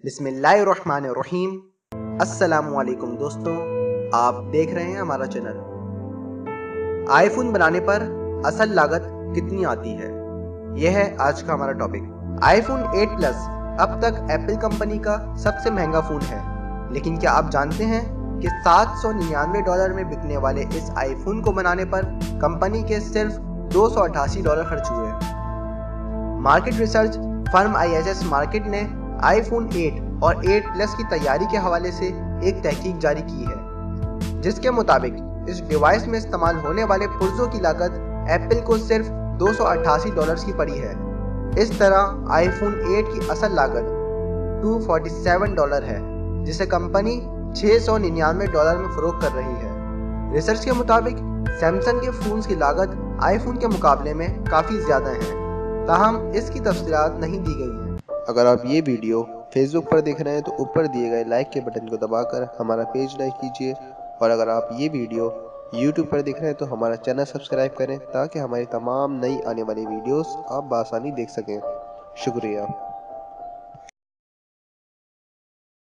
बिस्मिल्लाहिर्रहमानिर्रहीम। अस्सलाम वालेकुम दोस्तों, आप देख रहे हैं हमारा चैनल। आईफोन बनाने पर असल लागत कितनी आती है, यह है आज का हमारा टॉपिक। आईफोन 8 प्लस अब तक एप्पल कंपनी का सबसे महंगा फ़ोन है, लेकिन क्या आप जानते हैं कि $799 में बिकने वाले इस आईफोन को बनाने पर कंपनी के सिर्फ $288 खर्च हुए। Market research firm IHS market ने आईफोन 8 और 8 प्लस की तैयारी के हवाले से एक तहकीक जारी की है, जिसके मुताबिक इस डिवाइस में इस्तेमाल होने वाले पुर्जों की लागत एप्पल को सिर्फ $288 की पड़ी है। इस तरह आईफोन 8 की असल लागत $247 है, जिसे कंपनी $699 में फरोख्त कर रही है। रिसर्च के मुताबिक सैमसंग के फ़ोन्स की लागत आईफोन के मुकाबले में काफ़ी ज़्यादा है, ताहम इसकी तफसीलात नहीं दी गई हैं। अगर आप ये वीडियो फेसबुक पर देख रहे हैं तो ऊपर दिए गए लाइक के बटन को दबाकर हमारा पेज लाइक कीजिए, और अगर आप ये वीडियो यूट्यूब पर देख रहे हैं तो हमारा चैनल सब्सक्राइब करें ताकि हमारी तमाम नई आने वाली वीडियोस आप बआसानी देख सकें। शुक्रिया।